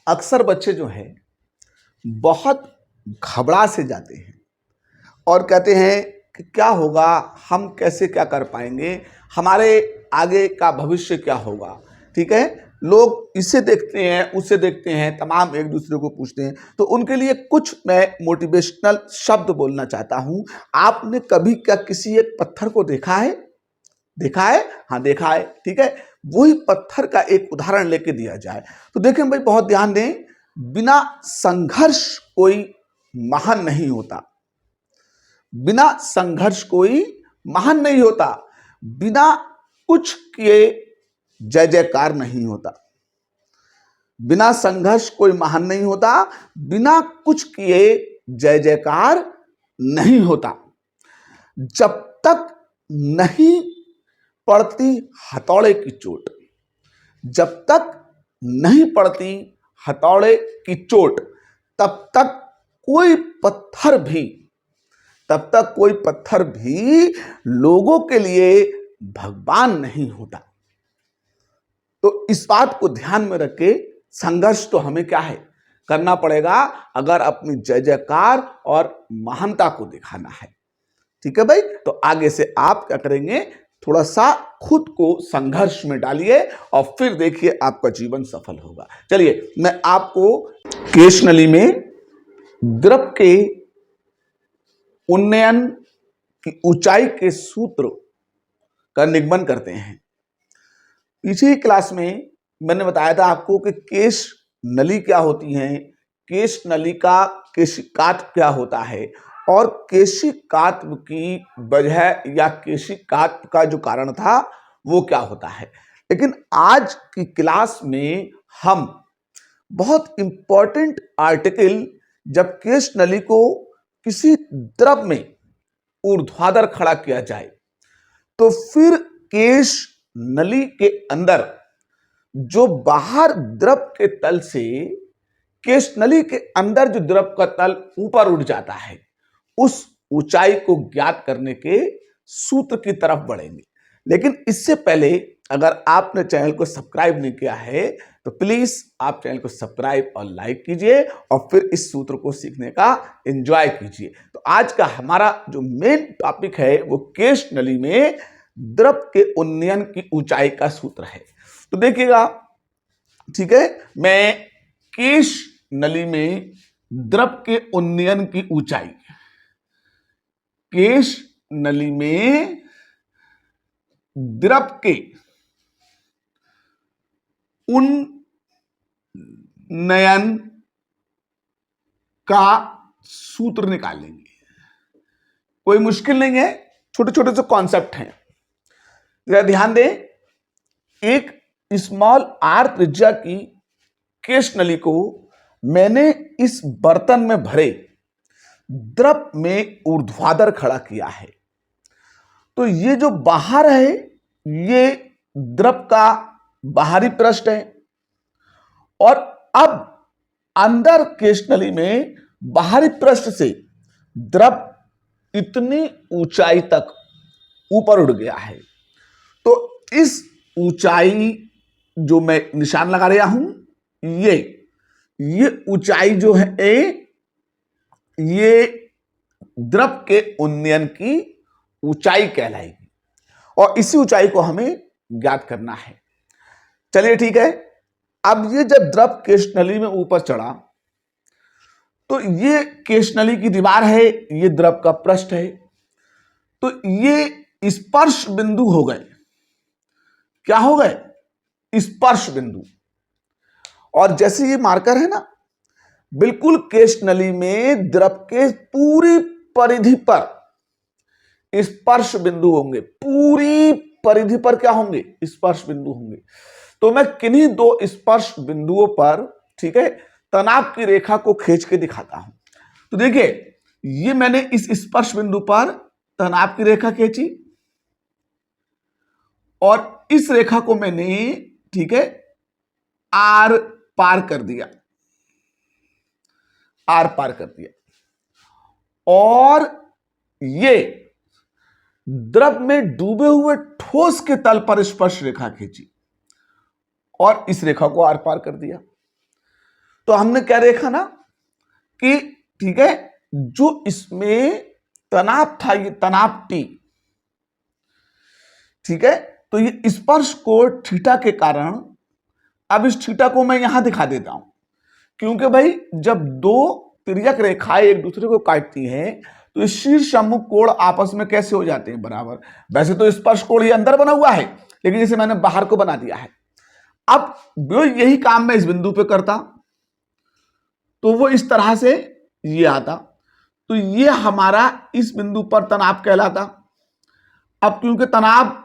अक्सर बच्चे जो हैं बहुत घबरा से जाते हैं और कहते हैं कि क्या होगा, हम कैसे क्या कर पाएंगे, हमारे आगे का भविष्य क्या होगा। ठीक है, लोग इसे देखते हैं उसे देखते हैं, तमाम एक दूसरे को पूछते हैं। तो उनके लिए कुछ मैं मोटिवेशनल शब्द बोलना चाहता हूं। आपने कभी क्या किसी एक पत्थर को देखा है? देखा है? हाँ देखा है। ठीक है, वही पत्थर का एक उदाहरण लेके दिया जाए तो देखें भाई, बहुत ध्यान दें। बिना संघर्ष कोई महान नहीं होता। बिना संघर्ष कोई महान नहीं होता। बिना कुछ किए जय जयकार नहीं होता। बिना संघर्ष कोई महान नहीं होता। बिना कुछ किए जय जयकार नहीं होता। जब तक नहीं पड़ती हथौड़े की चोट, जब तक नहीं पड़ती हथौड़े की चोट, तब तक कोई पत्थर भी तब तक कोई पत्थर भी लोगों के लिए भगवान नहीं होता। तो इस बात को ध्यान में रख के संघर्ष तो हमें क्या है करना पड़ेगा, अगर अपनी जय जयकार और महानता को दिखाना है। ठीक है भाई, तो आगे से आप क्या करेंगे, थोड़ा सा खुद को संघर्ष में डालिए और फिर देखिए आपका जीवन सफल होगा। चलिए, मैं आपको केश नली में द्रव के उन्नयन की ऊंचाई के सूत्र का निगमन करते हैं। पिछली क्लास में मैंने बताया था आपको कि केश नली क्या होती है, केश नली का केशिकात क्या होता है और केशिकात की वजह या केशिकात का जो कारण था वो क्या होता है। लेकिन आज की क्लास में हम बहुत इंपॉर्टेंट आर्टिकल, जब केश नली को किसी द्रव में ऊर्ध्वाधर खड़ा किया जाए तो फिर केश नली के अंदर जो बाहर द्रव के तल से केश नली के अंदर जो द्रव का तल ऊपर उठ जाता है, उस ऊंचाई को ज्ञात करने के सूत्र की तरफ बढ़ेंगे। लेकिन इससे पहले अगर आपने चैनल को सब्सक्राइब नहीं किया है तो प्लीज आप चैनल को सब्सक्राइब और लाइक कीजिए और फिर इस सूत्र को सीखने का एंजॉय कीजिए। तो आज का हमारा जो मेन टॉपिक है वो केश नली में द्रव के उन्नयन की ऊंचाई का सूत्र है। तो देखिएगा, ठीक है, मैं केश नली में द्रव के उन्नयन की ऊंचाई, केश नली में द्रव के उन्नयन का सूत्र निकालेंगे। कोई मुश्किल नहीं है, छोटे छोटे से कॉन्सेप्ट हैं, जरा ध्यान दें। एक स्मॉल आर त्रिज्या की केश नली को मैंने इस बर्तन में भरे द्रव में ऊर्ध्वाधर खड़ा किया है। तो ये जो बाहर है ये द्रव का बाहरी पृष्ठ है और अब अंदर केश नली में बाहरी पृष्ठ से द्रव इतनी ऊंचाई तक ऊपर उड़ गया है। तो इस ऊंचाई जो मैं निशान लगा रहा हूं, ये ऊंचाई जो है ये द्रव के उन्नयन की ऊंचाई कहलाएगी और इसी ऊंचाई को हमें ज्ञात करना है। चलिए ठीक है, अब ये जब द्रव केश नली में ऊपर चढ़ा तो ये केश नली की दीवार है, ये द्रव का पृष्ठ है, तो ये स्पर्श बिंदु हो गए। क्या हो गए? स्पर्श बिंदु। और जैसे ये मार्कर है ना, बिल्कुल केश नली में द्रव के पूरी परिधि पर स्पर्श बिंदु होंगे। पूरी परिधि पर क्या होंगे? स्पर्श बिंदु होंगे। तो मैं किन्हीं दो स्पर्श बिंदुओं पर, ठीक है, तनाव की रेखा को खींच के दिखाता हूं। तो देखिए, ये मैंने इस स्पर्श बिंदु पर तनाव की रेखा खींची और इस रेखा को मैंने, ठीक है, आर पार कर दिया, आर पार कर दिया और ये द्रव में डूबे हुए ठोस के तल पर स्पर्श रेखा खींची और इस रेखा को आर पार कर दिया। तो हमने क्या देखा ना कि ठीक है, जो इसमें तनाव था, ये तनाव टी, ठीक है, तो ये स्पर्श कोण थीटा के कारण, अब इस थीटा को मैं यहां दिखा देता हूं, क्योंकि भाई जब दो तिर्यक रेखाएं एक दूसरे को काटती हैं तो इस शीर्ष सम्मुख कोण आपस में कैसे हो जाते हैं, बराबर। वैसे तो स्पर्श कोण ये अंदर बना हुआ है, लेकिन इसे मैंने बाहर को बना दिया है। अब वो यही काम मैं इस बिंदु पे करता तो वो इस तरह से ये आता, तो ये हमारा इस बिंदु पर तनाव कहलाता। अब क्योंकि तनाव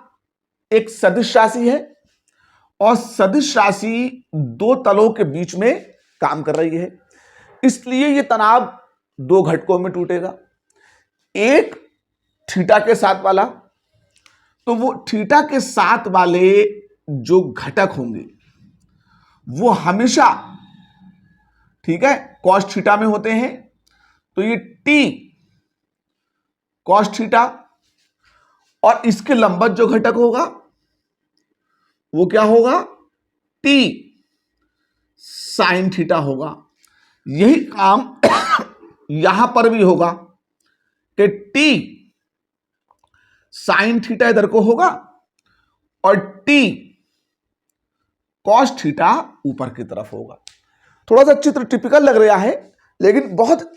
एक सदिश राशि है और सदिश राशि दो तलों के बीच में काम कर रही है, इसलिए ये तनाव दो घटकों में टूटेगा। एक थीटा के साथ वाला, तो वो थीटा के साथ वाले जो घटक होंगे वो हमेशा, ठीक है, कॉस थीटा में होते हैं, तो ये टी कॉस थीटा, और इसके लंबवत जो घटक होगा वो क्या होगा, टी साइन थीटा होगा। यही काम यहां पर भी होगा कि टी साइन थीटा इधर को होगा और टी कॉस थीटा ऊपर की तरफ होगा। थोड़ा सा चित्र टिपिकल लग रहा है, लेकिन बहुत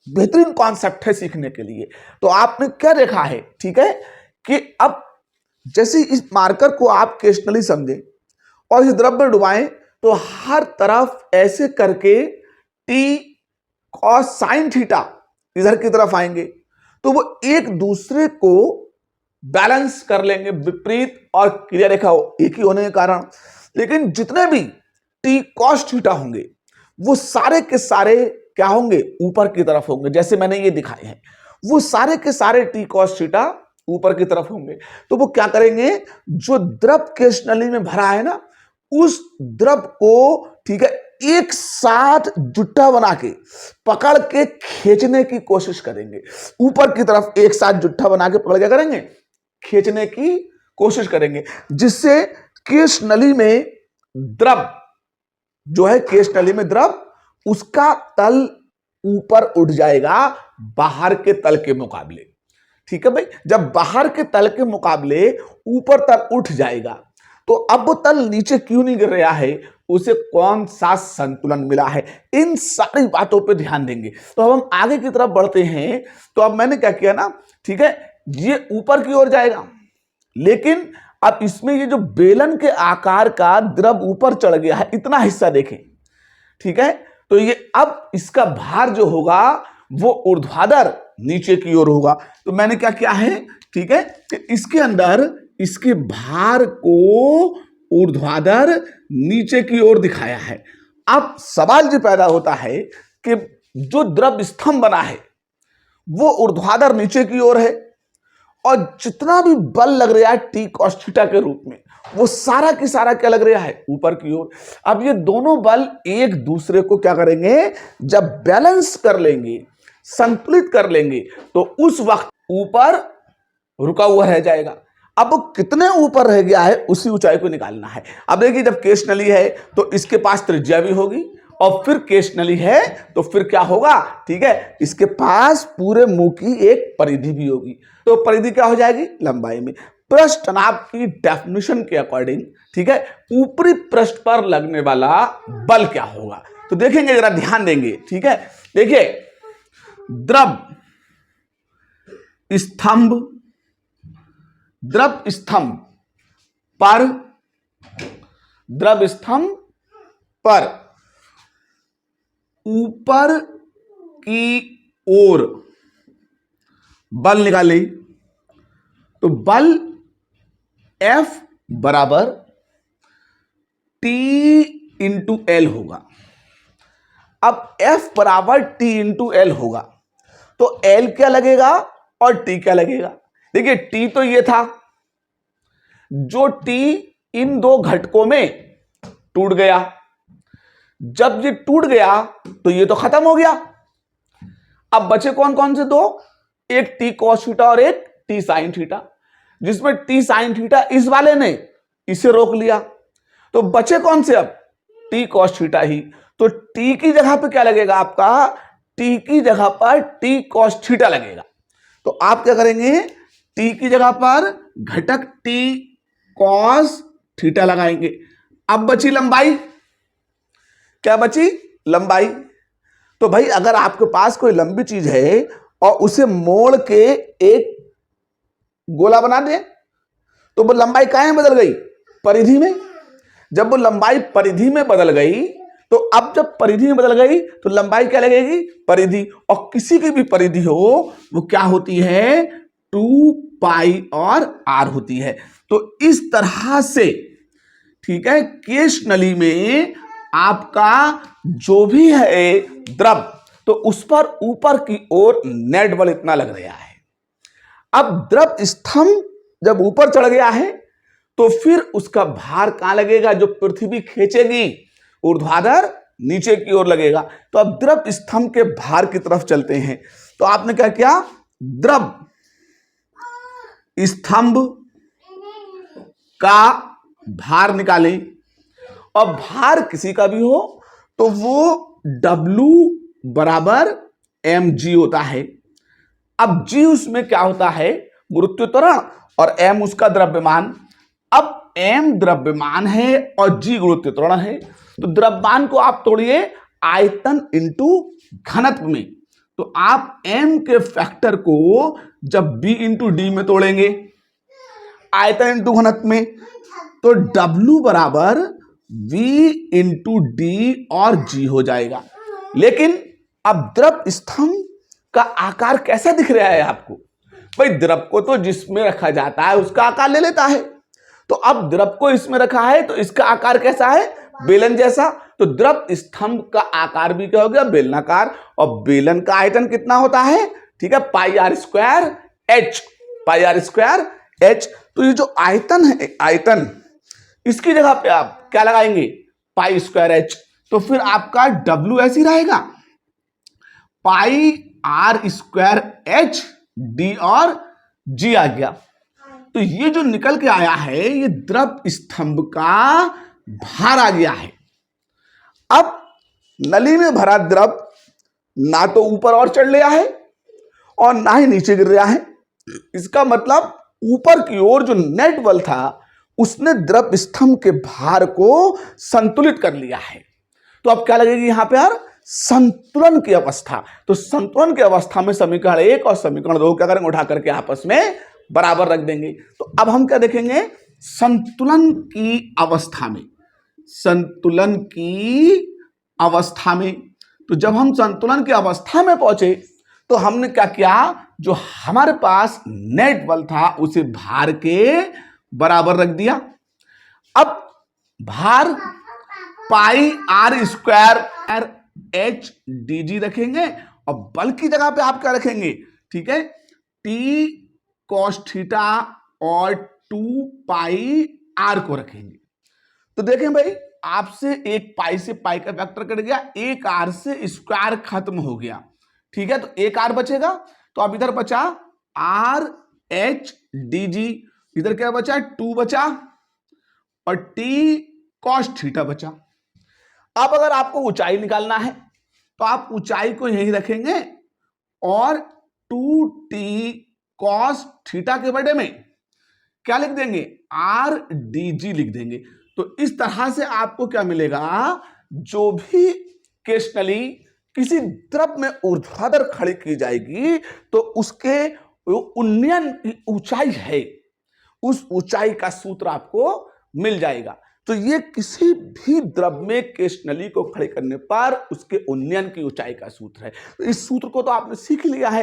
बेहतरीन कॉन्सेप्ट है सीखने के लिए। तो आपने क्या देखा है, ठीक है, कि अब जैसे इस मार्कर को आप केशनली समझें और इस द्रव्य में डुबाएं तो हर तरफ ऐसे करके टी कॉस साइन थीटा इधर की तरफ आएंगे, तो वो एक दूसरे को बैलेंस कर लेंगे, विपरीत और क्रिया रेखा एक ही होने के कारण। लेकिन जितने भी टी कॉस थीटा होंगे वो सारे के सारे क्या होंगे, ऊपर की तरफ होंगे। जैसे मैंने ये दिखाए हैं, वो सारे के सारे टी कॉस थीटा ऊपर की तरफ होंगे। तो वो क्या करेंगे, जो द्रव केश नली में भरा है ना, उस द्रव को, ठीक है, एक साथ जुट्टा बना के पकड़ के खींचने की कोशिश करेंगे। ऊपर की तरफ एक साथ जुट्टा बना के पकड़ क्या करेंगे, खींचने की कोशिश करेंगे, जिससे केश नली में द्रव जो है, केश नली में द्रव, उसका तल ऊपर उठ जाएगा बाहर के तल के मुकाबले। ठीक है भाई, जब बाहर के तल के मुकाबले ऊपर तल उठ जाएगा तो अब वो तल नीचे क्यों नहीं गिर रहा है, उसे कौन सा संतुलन मिला है, इन सारी बातों पे ध्यान देंगे। तो अब हम आगे की तरफ बढ़ते हैं। तो अब मैंने क्या किया ना, ठीक है, ये ऊपर की ओर जाएगा, लेकिन अब इसमें ये जो बेलन के आकार का द्रव ऊपर चढ़ गया है, इतना हिस्सा देखें, ठीक है, तो ये अब इसका भार जो होगा वो ऊर्ध्वाधर नीचे की ओर होगा। तो मैंने क्या किया है, ठीक है, कि इसके अंदर इसके भार को ऊर्ध्वाधर नीचे की ओर दिखाया है। अब सवाल जो पैदा होता है कि जो द्रव स्तंभ बना है वो ऊर्ध्वाधर नीचे की ओर है, और जितना भी बल लग रहा है टी कॉस थीटा के रूप में, वो सारा की सारा क्या लग रहा है, ऊपर की ओर। अब ये दोनों बल एक दूसरे को क्या करेंगे, जब बैलेंस कर लेंगे, संतुलित कर लेंगे, तो उस वक्त ऊपर रुका हुआ रह जाएगा। अब वो कितने ऊपर रह गया है उसी ऊंचाई को निकालना है। अब देखिए, जब केश नली है तो इसके पास त्रिज्या भी होगी, और फिर केश नली है तो फिर क्या होगा, ठीक है, इसके पास पूरे मुंह की एक परिधि भी होगी। तो परिधि क्या हो जाएगी, लंबाई में। पृष्ठ तनाव की डेफिनेशन के अकॉर्डिंग, ठीक है, ऊपरी पृष्ठ पर लगने वाला बल क्या होगा, तो देखेंगे, जरा ध्यान देंगे, ठीक है। देखिए, द्रव स्तंभ पर ऊपर की ओर बल निकाले, तो बल F बराबर T इंटू एल होगा। अब F बराबर T इंटू एल होगा, तो L क्या लगेगा और T क्या लगेगा। देखिए, T तो ये था, जो T इन दो घटकों में टूट गया, जब ये टूट गया तो ये तो खत्म हो गया। अब बचे कौन कौन से दो, एक टी कॉस थीटा और एक टी साइन थीटा, जिसमें टी साइन थीटा इस वाले ने इसे रोक लिया, तो बचे कौन से अब टी कॉस थीटा ही। तो टी की जगह पे क्या लगेगा आपका, टी की जगह पर टी कॉस थीटा लगेगा। तो आप क्या करेंगे, टी की जगह पर घटक टी कॉस थीटा लगाएंगे। अब बची लंबाई, क्या बची, लंबाई। तो भाई अगर आपके पास कोई लंबी चीज है और उसे मोड़ के एक गोला बना दे, तो वो लंबाई कहाँ बदल गई, परिधि में। जब वो लंबाई परिधि में बदल गई, तो अब जब परिधि में बदल गई तो लंबाई क्या लगेगी, परिधि। और किसी की भी परिधि हो वो क्या होती है, 2 पाई और r होती है। तो इस तरह से, ठीक है, केश नली में आपका जो भी है द्रव, तो उस पर ऊपर की ओर नेट बल इतना लग रहा है। अब द्रव स्तंभ जब ऊपर चढ़ गया है तो फिर उसका भार कहां लगेगा, जो पृथ्वी खींचेगी ऊर्ध्वाधर नीचे की ओर लगेगा। तो अब द्रव स्तंभ के भार की तरफ चलते हैं। तो आपने क्या किया, द्रव स्तंभ का भार निकाले, और भार किसी का भी हो तो वो W बराबर mg होता है। अब g उसमें क्या होता है, गुरुत्व त्वरण, और m उसका द्रव्यमान। अब m द्रव्यमान है और g गुरुत्व त्वरण है, तो द्रव्यमान को आप तोड़िए आयतन इंटू घनत्व में। तो आप m के फैक्टर को जब b इंटू डी में तोड़ेंगे आयतन इंटू घनत्व में, तो W बराबर v इंटू डी और g हो जाएगा। लेकिन अब द्रव स्तंभ का आकार कैसा दिख रहा है आपको, भाई द्रव को तो जिसमें रखा जाता है उसका आकार ले लेता है। तो अब द्रव को इसमें रखा है तो इसका आकार कैसा है, बेलन जैसा। तो द्रव स्तंभ का आकार भी क्या हो गया, बेलनाकार। और बेलन का आयतन कितना होता है, ठीक है, pi r square h, pi r square h. तो ये जो आयतन है, आयतन, इसकी जगह पे आप क्या लगाएंगे, पाई स्क्वायर एच। तो फिर आपका W ऐसी रहेगा, पाई आर स्क्वायर एच डी और जी आ गया। तो ये जो निकल के आया है ये द्रव स्तंभ का भार आ गया है। अब नली में भरा द्रव ना तो ऊपर और चढ़ लिया है और ना ही नीचे गिर रहा है। इसका मतलब ऊपर की ओर जो नेट बल था उसने द्रव स्तंभ के भार को संतुलित कर लिया है। तो अब क्या लगेगी यहां पे यार, संतुलन की अवस्था। तो संतुलन की अवस्था में समीकरण 1 और समीकरण 2 क्या करेंगे, उठा करके आपस में बराबर रख देंगे। तो अब हम क्या देखेंगे, संतुलन की अवस्था में, संतुलन की अवस्था में। तो जब हम संतुलन की अवस्था में पहुंचे तो हमने क्या किया, जो हमारे पास नेट बल था उसे भार के बराबर रख दिया। अब भार pi r square h d g रखेंगे और बल की जगह पे आप क्या रखेंगे, ठीक है, टी कॉस थीटा और 2 पाई आर को रखेंगे। तो देखें भाई, आपसे एक पाई से पाई का फैक्टर कट गया, एक आर से स्क्वायर खत्म हो गया, ठीक है। तो एक आर बचेगा, तो अब इधर बचा आर एच डी जी, इधर क्या बचा, 2 बचा और टी कॉस थीटा बचा। अब अगर आपको ऊंचाई निकालना है तो आप ऊंचाई को यहीं रखेंगे और 2t कॉस थीटा के बड़े में क्या लिख देंगे, आर डी जी लिख देंगे। तो इस तरह से आपको क्या मिलेगा, जो भी केश नली किसी द्रव में ऊर्ध्वाधर खड़ी की जाएगी तो उसके उन्नयन की ऊंचाई है, उस ऊंचाई का सूत्र आपको मिल जाएगा। तो ये किसी भी द्रव में केश नली को खड़े करने पर उसके उन्नयन की ऊंचाई का सूत्र है। तो इस सूत्र को तो आपने सीख लिया है।